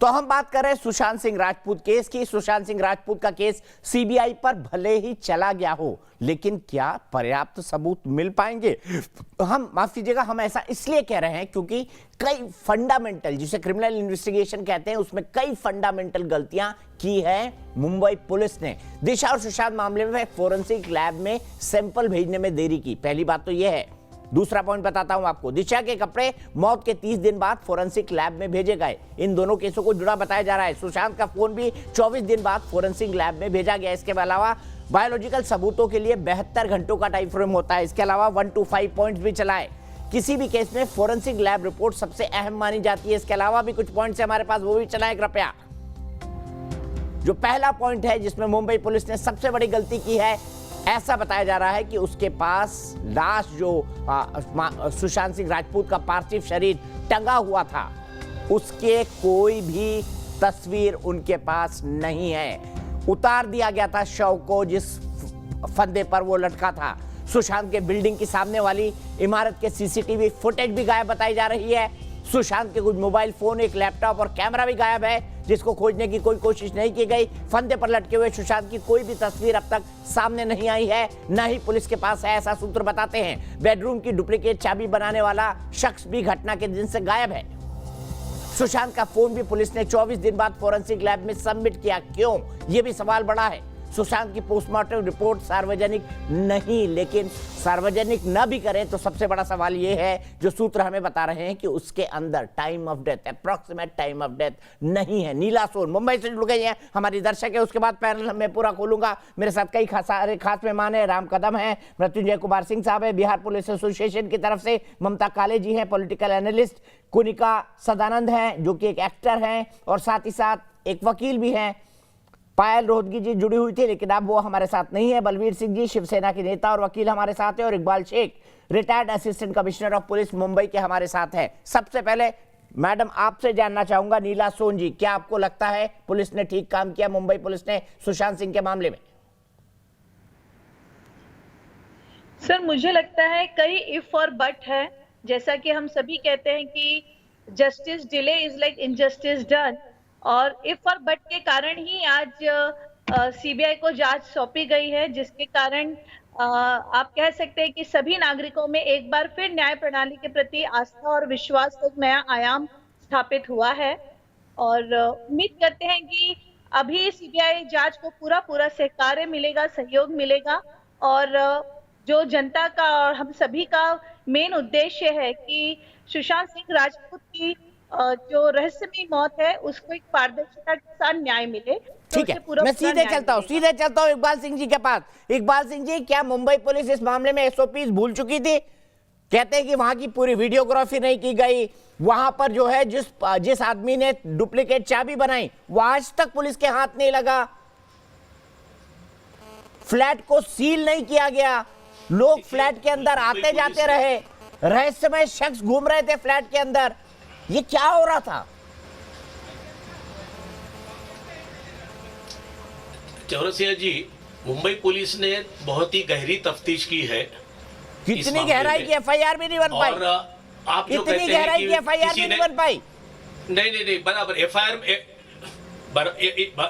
तो हम बात कर रहे हैं सुशांत सिंह राजपूत केस की। सुशांत सिंह राजपूत का केस सीबीआई पर भले ही चला गया हो, लेकिन क्या पर्याप्त सबूत मिल पाएंगे? हम माफ कीजिएगा, हम ऐसा इसलिए कह रहे हैं क्योंकि कई फंडामेंटल, जिसे क्रिमिनल इन्वेस्टिगेशन कहते हैं, उसमें कई फंडामेंटल गलतियां की है मुंबई पुलिस ने। दिशा और सुशांत मामले में फोरेंसिक लैब में सैंपल भेजने में देरी की, पहली बात तो यह है। दूसरा पॉइंट बताता हूं आपको, दिशा के कपड़े मौत के 30 दिन बाद फोरेंसिक लैब में भेजे गए। इन दोनों केसों को जुड़ा बताया जा रहा है। सुशांत का फोन भी 24 दिन बाद फोरेंसिक लैब में भेजा गया। इसके अलावा बायोलॉजिकल सबूतों के लिए 72 घंटों का टाइम फ्रेम होता है। इसके अलावा 1 to 5 पॉइंट्स भी चलाए। किसी भी केस में फोरेंसिक लैब रिपोर्ट सबसे अहम मानी जाती है। इसके अलावा भी कुछ पॉइंट्स हमारे पास, वो भी चलाएं कृपया। जो पहला पॉइंट है जिसमें मुंबई पुलिस ने सबसे बड़ी गलती की है, ऐसा बताया जा रहा है कि उसके पास लाश, जो सुशांत सिंह राजपूत का पार्थिव शरीर टंगा हुआ था, उसके कोई भी तस्वीर उनके पास नहीं है। उतार दिया गया था शव को जिस फंदे पर वो लटका था। सुशांत के बिल्डिंग की सामने वाली इमारत के सीसीटीवी फुटेज भी गायब बताई जा रही है। सुशांत के कुछ मोबाइल फोन, एक लैपटॉप और कैमरा भी गायब है, जिसको खोजने की कोई कोशिश नहीं की गई। फंदे पर लटके हुए सुशांत की कोई भी तस्वीर अब तक सामने नहीं आई है, न ही पुलिस के पास है, ऐसा सूत्र बताते हैं। बेडरूम की डुप्लीकेट चाबी बनाने वाला शख्स भी घटना के दिन से गायब है। सुशांत का फोन भी पुलिस ने 24 दिन बाद फोरेंसिक लैब में सबमिट किया, क्यों? यह भी सवाल बड़ा है। सुशांत की पोस्टमार्टम रिपोर्ट सार्वजनिक नहीं, लेकिन सार्वजनिक न भी करें तो सबसे बड़ा सवाल यह है, जो सूत्र हमें बता रहे हैं, कि उसके अंदर time of death, approximate time of death नहीं है। नीला सोन मुंबई से जुड़ गई हैं हमारी दर्शक है। उसके बाद पैनल मैं पूरा खोलूंगा। मेरे साथ कई खास मेहमान है। राम कदम है, मृत्युंजय कुमार सिंह साहब है बिहार पुलिस एसोसिएशन की तरफ से, ममता काले जी हैं पॉलिटिकल एनालिस्ट, कुनिका सदानंद हैं जो कि एक एक्टर हैं और साथ ही साथ एक वकील भी हैं, पायल रोहतगी जी जुड़ी हुई थी लेकिन अब वो हमारे साथ नहीं है। बलवीर सिंह जी शिवसेना के नेता और वकील हमारे साथ है, और Iqbal Shaikh retired assistant commissioner of police Mumbai के हमारे साथ है। सबसे पहले मैडम आपसे जानना चाहूंगा, नीला सोन जी, क्या आपको लगता है पुलिस ने ठीक काम किया, मुंबई पुलिस ने सुशांत सिंह के मामले में? सर, मुझे लगता है कई इफ और बट है। जैसा कि हम सभी कहते हैं कि justice delay is like injustice done, और इफ और बट के कारण ही आज सीबीआई को जांच सौंपी गई है, जिसके कारण आप कह सकते हैं कि सभी नागरिकों में एक बार फिर न्याय प्रणाली के प्रति आस्था और विश्वास का एक नया आयाम स्थापित हुआ है। और उम्मीद करते हैं कि अभी सीबीआई जांच को पूरा सहकार्य मिलेगा, सहयोग मिलेगा, और जो जनता का और हम सभी का मेन उद्देश्य है कि सुशांत सिंह राजपूत की जो रहस्यमयी मौत है उसको एक पारदर्शिता के साथ न्याय मिले। ठीक है, मैं सीधे चलता हूँ इकबाल सिंह जी के पास। इकबाल सिंह जी, क्या मुंबई पुलिस इस मामले में एसओपीज भूल चुकी थी? कहते हैं कि वहां की पूरी वीडियोग्राफी नहीं की गई, वहां पर जो है जिस आदमी ने डुप्लीकेट चाबी बनाई वो आज तक पुलिस के हाथ नहीं लगा, फ्लैट को सील नहीं किया गया, लोग फ्लैट के अंदर आते जाते रहे, रहस्यमय शख्स घूम रहे थे फ्लैट के अंदर। ये क्या हो रहा था? चौरसिया जी, मुंबई पुलिस ने बहुत ही गहरी तफ्तीश की है। कितनी गहराई की एफआईआर भी नहीं बन पाई? और आप जो इतनी गहराई की एफआईआर भी नहीं बन पाई? नहीं, बराबर।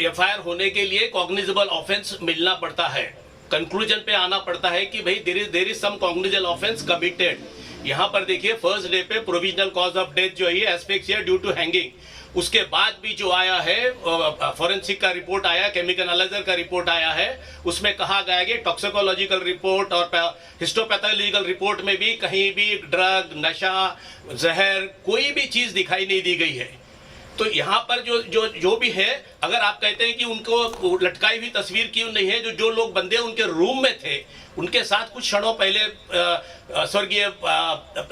एफआईआर होने के लिए कॉग्निजेबल ऑफेंस मिलना पड़ता है, कंक्लूजन पे आना पड़ता है कि भाई there is some cognizable offence committed. यहाँ पर देखिए, फर्स्ट डे पे प्रोविजनल कॉज ऑफ डेथ जो है एस्फिक्सिया ड्यू टू हैंगिंग, उसके बाद भी जो आया है फॉरेंसिक का रिपोर्ट आया, केमिकल एनालाइजर का रिपोर्ट आया है, उसमें कहा गया कि टॉक्सिकोलॉजिकल रिपोर्ट और हिस्टोपैथोलॉजिकल रिपोर्ट में भी कहीं भी ड्रग, नशा, जहर, कोई भी चीज दिखाई नहीं दी गई है। तो यहाँ पर जो भी है, अगर आप कहते हैं कि उनको लटकाई हुई तस्वीर क्यों नहीं है, जो लोग बंदे उनके रूम में थे, उनके साथ कुछ क्षणों पहले स्वर्गीय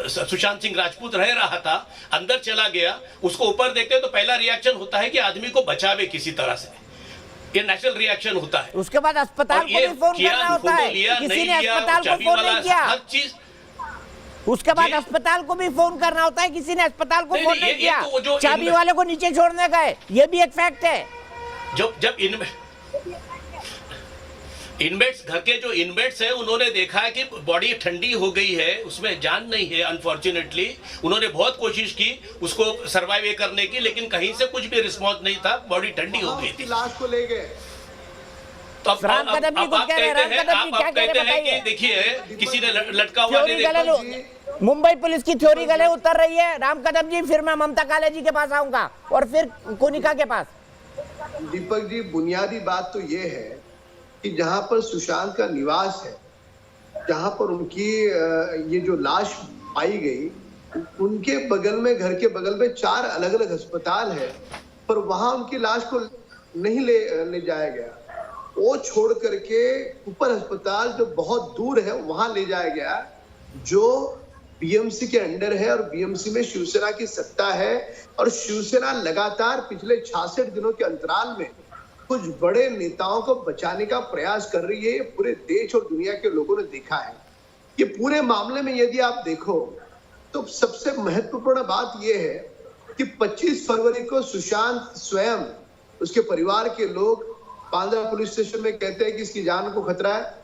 सुशांत सिंह राजपूत रह रहा था, अंदर चला गया, उसको ऊपर देखते हैं तो पहला रिएक्शन होता है कि आदमी को बचावे किसी तरह से, ये नेचुरल रिएक्शन होता है। उसके बाद अस्पताल को भी फोन करना होता है, किसी ने अस्पताल को फोन नहीं किया, हर चीज। उसके बाद अस्पताल को भी फोन करना होता है, किसी ने अस्पताल को फोन नहीं किया, चाबी वाले को नीचे छोड़ने गए, ये भी एक फैक्ट है। जब इनमें इनमेट्स, घर के जो इनमेट्स है, उन्होंने देखा है कि बॉडी ठंडी हो गई है, उसमें जान नहीं है। अनफॉर्चुनेटली उन्होंने बहुत कोशिश की उसको सरवाइव करने की, लेकिन कहीं से कुछ भी रिस्पॉन्स नहीं था, बॉडी ठंडी हो गई थी। लाश को ले गए। तो अब राम कदम जी कुछ कह रहे हैं, राम कदम जी क्या कह रहे हैं बताइए। देखिए किसी ने लटका हुआ थ्योरी नहीं गले देखा। मुंबई पुलिस की थ्योरी गले उतर रही है। राम कदम जी, फिर मैं ममता काले जी के पास आऊंगा और फिर कोनिका के पास। दीपक जी, बुनियादी बात तो ये है कि जहां पर सुशांत का निवास है, जहां पर उनकी ये जो लाश पाई गई, उनके बगल में, घर के बगल में 4 अलग अलग अस्पताल है, पर वहां उनकी लाश को नहीं ले जाया गया। वो छोड़ करके ऊपर अस्पताल जो बहुत दूर है वहां ले जाया गया, जो बीएमसी के अंडर है, और बीएमसी में शिवसेना की सत्ता है, और शिवसेना लगातार पिछले 66 दिनों के अंतराल में कुछ बड़े नेताओं को बचाने का प्रयास कर रही है। ये पूरे देश और दुनिया के लोगों ने देखा है। ये पूरे मामले में यदि आप देखो तो सबसे महत्वपूर्ण बात यह है कि 25 फरवरी को सुशांत स्वयं, उसके परिवार के लोग बांद्रा पुलिस स्टेशन में कहते हैं कि इसकी जान को खतरा है।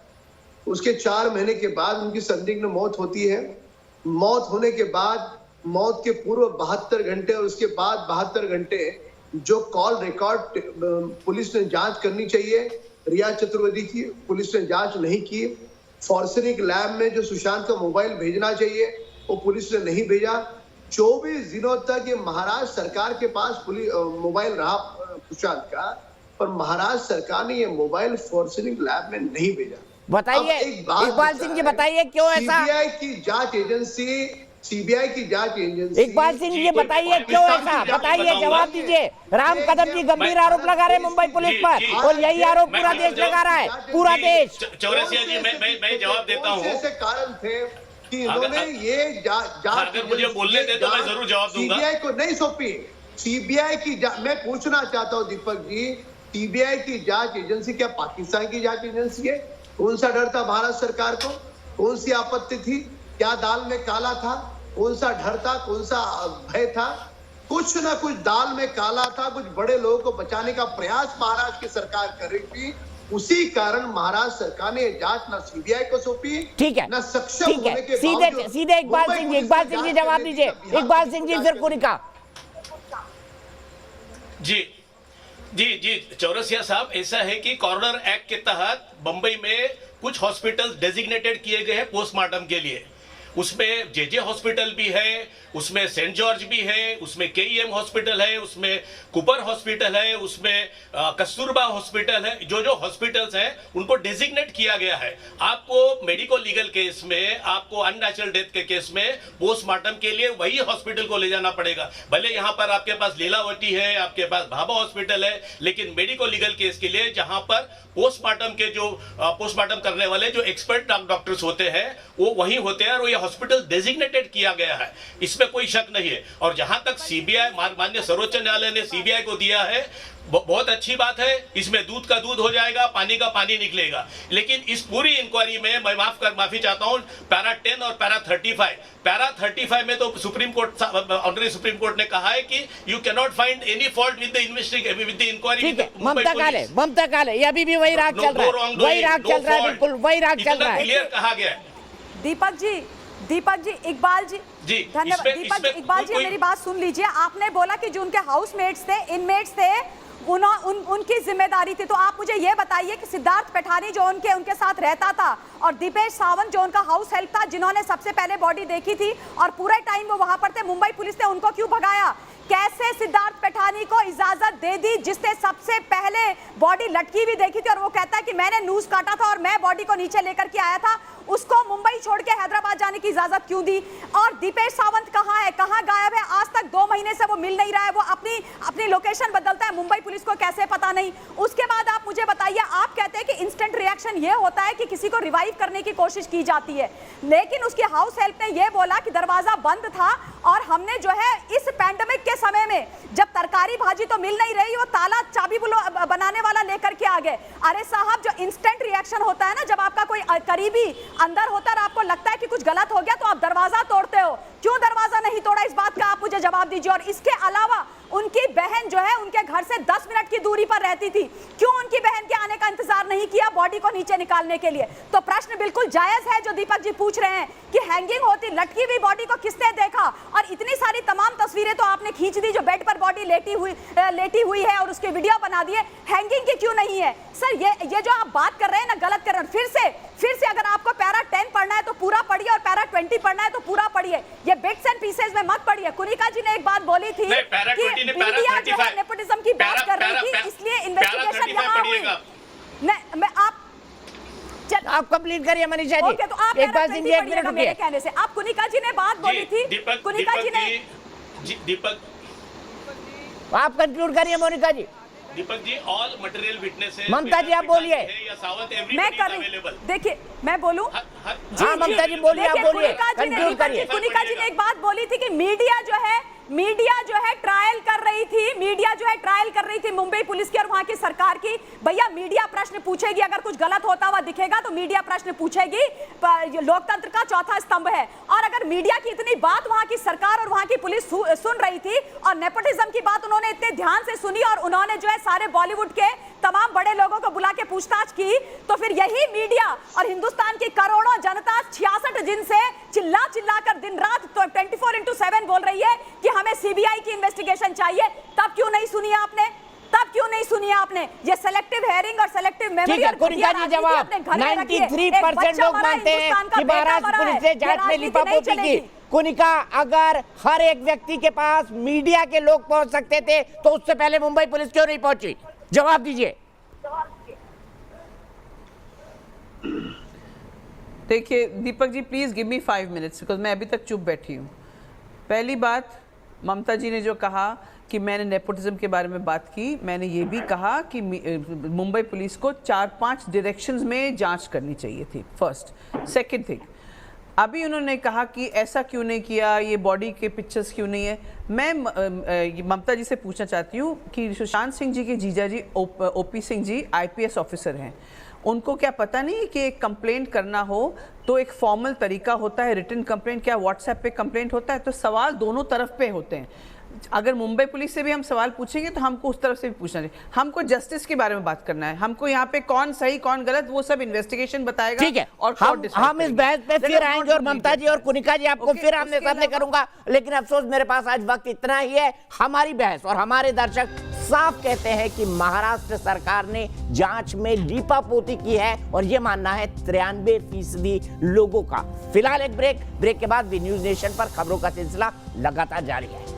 उसके 4 महीने के बाद उनकी संदिग्ध मौत होती है। मौत होने के बाद, मौत के पूर्व 72 घंटे और उसके बाद 72 घंटे जो कॉल रिकॉर्ड पुलिस ने जांच करनी चाहिए, रिया चतुर्वेदी की पुलिस ने जांच नहीं की। फॉरेंसिक लैब में जो सुशांत का मोबाइल भेजना चाहिए वो पुलिस ने नहीं भेजा। 24 दिनों तक ये महाराष्ट्र सरकार के पास मोबाइल रहा सुशांत का, पर महाराष्ट्र सरकार ने ये मोबाइल फॉरेंसिक लैब में नहीं भेजा। बताइए इकबाल सिंह जी, बताइए क्यों ऐसा? सीबीआई की जांच एजेंसी इकबाल सिंह जी बताइए क्यों ऐसा, बताइए, जवाब दीजिए। राम कदम जी गंभीर आरोप लगा रहे हैं मुंबई पुलिस पर, और यही आरोप पूरा देश लगा रहा है, पूरा देश। चौरसिया जी, मैं जवाब देता हूँ। ऐसे कारण थे कि इन्होंने ये जांच, अगर मुझे बोलने दे तो मैं जरूर जवाब दूंगा। सीबीआई को नहीं सौंपी। सीबीआई की मैं पूछना चाहता हूँ दीपक जी, सीबीआई की जांच एजेंसी क्या पाकिस्तान की जांच एजेंसी है? कौन सा डर था भारत सरकार को? कौन सी आपत्ति थी? क्या दाल में काला था? कौन सा डर था? कौन सा भय था? कुछ ना कुछ दाल में काला था। कुछ बड़े लोगों को बचाने का प्रयास महाराष्ट्र की सरकार कर रही थी। उसी कारण महाराष्ट्र सरकार ने जांच ना सीबीआई को सौंपी, ठीक है, ना सक्षम ठीक है। होने के सीधे इकबाल सिंह जी जवाब दीजिए। इकबाल सिंह जी फिर कोनिका। जी चौरसिया साहब, ऐसा है कि कॉर्नर एक्ट के तहत बंबई में कुछ हॉस्पिटल डेजिग्नेटेड किए गए हैं पोस्टमार्टम के लिए। उसमें जेजे हॉस्पिटल भी है, उसमें सेंट जॉर्ज भी है, उसमें केईएम हॉस्पिटल है, उसमें कुपर हॉस्पिटल है, उसमें कस्तूरबा हॉस्पिटल है। जो हॉस्पिटल्स हैं उनको डेजिग्नेट किया गया है। आपको मेडिकल लीगल केस में, आपको अननेचुरल डेथ के केस में पोस्टमार्टम के लिए वही हॉस्पिटल को ले जाना पड़ेगा। भले यहाँ पर आपके पास लीलावती है, आपके पास भाभा हॉस्पिटल है, लेकिन मेडिकल लीगल केस के लिए जहां पर पोस्टमार्टम के जो पोस्टमार्टम करने वाले जो एक्सपर्ट डॉक्टर्स होते हैं वो वही होते हैं, और ये हॉस्पिटल डेजिग्नेटेड किया गया है, इसमें कोई शक नहीं है। और जहां तक सीबीआई, माननीय सर्वोच्च न्यायालय ने सीबीआई को दिया है, बहुत अच्छी बात है। इसमें दूध का दूध हो जाएगा, पानी का पानी निकलेगा। लेकिन इस पूरी इंक्वायरी में मैं माफी चाहता हूं, पैरा 10 और पैरा 35 में तो supreme court, honourable supreme court ने कहा है कि you can not find any fault with the investigation, with the inquiry. ठीक है, ममता काले ये अभी भी वही राग चल रहा है, वही राग चल रहा है, बिल्कुल वही राग चल रहा है। क्लियर कहा गया है। दीपक जी, इकबाल जी धन्यवाद। दीपक जी, इकबाल जी मेरी बात सुन लीजिए। आपने बोला कि जो उनके हाउसमेट्स थे, इनमेट्स थे, उनकी जिम्मेदारी थी। तो आप मुझे ये बताइए कि सिद्धार्थ पैठानी जो उनके साथ रहता था, और दीपेश सावंत जो उनका हाउस हेल्प था, जिन्होंने सबसे पहले बॉडी देखी थी और पूरे टाइम वो वहां पर थे, मुंबई पुलिस ने उनको क्यों भगाया? कैसे सिद्धार्थ पैठानी को इजाजत दे दी, जिसने सबसे पहले बॉडी लटकी भी देखी थी, और वो कहता है कि मैंने नूज काटा था और मैं बॉडी को नीचे लेकर के आया था, उसको मुंबई छोड़ के हैदराबाद जाने की इजाजत क्यों दी? और दीपेश सावंत कहां है, कहां गायब है? आज तक 2 महीने से वो मिल नहीं रहा है। वो अपनी लोकेशन बदलता है, मुंबई पुलिस को कैसे पता नहीं? उसके बाद आप मुझे बताइए, आप कहते हैं कि इंस्टेंट रिएक्शन ये होता है कि किसी को रिवाइव करने की कोशिश की जाती है, लेकिन उसकी हाउस हेल्प ने यह बोला कि दरवाजा बंद था, और हमने जो है इस पैंडेमिक के समय में जब तरकारी भाजी तो मिल नहीं रही, वो ताला चाबी बनाने वाला लेकर के आ गए। अरे साहब, जो इंस्टेंट रिएक्शन होता है ना, जब आपका कोई करीबी अंदर होता है और आपको लगता है कि कुछ गलत हो गया, तो आप दरवाजा तोड़ते हो। क्यों दरवाजा नहीं तोड़ा, इस बात का आप मुझे जवाब दीजिए। और इसके अलावा उनकी बहन जो है उनके घर से 10 मिनट की दूरी पर रहती थी, क्यों उनकी बहन के आने का इंतजार नहीं किया बॉडी को नीचे निकालने के लिए? तो प्रश्न बिल्कुल जायज है जो दीपक जी पूछ रहे हैं कि हैंगिंग होती, लटकी हुई बॉडी को किसने देखा? और इतनी सारी तमाम तस्वीरें तो आपने खींच दी जो बेड पर बॉडी लेटी हुई है और उसके वीडियो बना दिए, हैंगिंग की क्यों नहीं है? सर ये जो आप बात कर रहे हैं ना, गलत कर रहे हैं। फिर से अगर आपको पैरा 10 पढ़ना है तो पूरा पढ़िए और पैरा 20 पढ़ना है तो पूरा पढ़िए, ये बिट्स एंड पीसेस में मत पढ़िए। कुनिका जी ने एक बात बोली थी कि मीडिया जो है नेपोटिज्म की बात कर रही थी, इसलिए इन्वेस्टिगेशन यहाँ हुई। मैं आप कंप्लीट करिए मनीषा जी। ओके, तो आप एक बार सिंह जी, एक मिनट मेरे कहने से आप कुनिका जी ने बात बोली थी, कुनिका जी ने दीपक आप कंक्लूड करिए मोनिका जी। Deepak ji, all material witnesses, ममता जी आप बोलिए। मैं कर रही, देखिए मैं बोलूं? हाँ ममता जी बोलिए, आप बोलिए, कंक्लूड करिए। कुनिका जी ने एक बात बोली थी कि मीडिया जो है ट्रायल कर रही थी मुंबई पुलिस की और वहां की सरकार की। भैया मीडिया प्रश्न पूछेगी, अगर कुछ गलत होता हुआ दिखेगा तो मीडिया प्रश्न पूछेगी, लोकतंत्र का चौथा स्तंभ है। और अगर मीडिया की इतनी बात वहां की सरकार और वहां की पुलिस सुन रही थी और नेपोटिज्म की बात उन्होंने इतने ध्यान से सुनी और उन्होंने जो है सारे बॉलीवुड के तमाम बड़े लोगों को बुला के पूछताछ की, तो फिर यही मीडिया और हिंदुस्तान की करोड़ों जनता 66 दिन से चिल्ला कर दिन रात 24/7 बोल रही है कि हमें सीबीआई की इन्वेस्टिगेशन चाहिए, तब क्यों नहीं सुनी आपने? ये सेलेक्टिव हेयरिंग और सेलेक्टिव मेमोरी और कुनिका जी जवाब 93% लोग मानते हैं कि महाराष्ट्र पुलिस ने जांच में लिपापोती की। कुनिका, अगर हर एक व्यक्ति के पास मीडिया के लोग पहुंच सकते थे तो उससे पहले मुंबई पुलिस क्यों नहीं पहुंची? जवाब दीजिए। देखिए Deepak ji, please give me 5 minutes because मैं अभी तक चुप बैठी हूँ। पहली बात, ममता जी ने जो कहा कि मैंने नेपोटिज्म के बारे में बात की, मैंने ये भी कहा कि मुंबई पुलिस को 4-5 डायरेक्शंस में जांच करनी चाहिए थी, फर्स्ट। सेकंड थिंग, अभी उन्होंने कहा कि ऐसा क्यों नहीं किया, ये बॉडी के पिक्चर्स क्यों नहीं है। मैं ममता जी से पूछना चाहती हूँ कि सुशांत सिंह जी के जीजा जी OP Singh ji IPS officer हैं, उनको क्या पता नहीं कि एक कंप्लेंट करना हो तो एक फॉर्मल तरीका होता है, रिटन कंप्लेंट, क्या व्हाट्सएप पे कंप्लेंट होता है? तो सवाल दोनों तरफ पे होते हैं। अगर मुंबई पुलिस से भी हम सवाल पूछेंगे तो हमको उस तरफ से भी पूछना चाहिए। हमको जस्टिस के बारे में बात करना है, हमको यहाँ पे कौन सही कौन गलत वो सब इन्वेस्टिगेशन बताएगा। ठीक है, और हम इस बहस पे फिर आएंगे और ममता जी और कुनिका जी आपको फिर आमने सामने करूंगा, लेकिन अफसोस मेरे पास आज वक्त इतना ही है। हमारी बहस और हमारे दर्शक साफ कहते हैं कि महाराष्ट्र सरकार ने जांच में लीपापोती की है और यह मानना है 93% लोगों का। फिलहाल एक ब्रेक के बाद भी न्यूज नेशन पर खबरों का सिलसिला लगातार जारी है।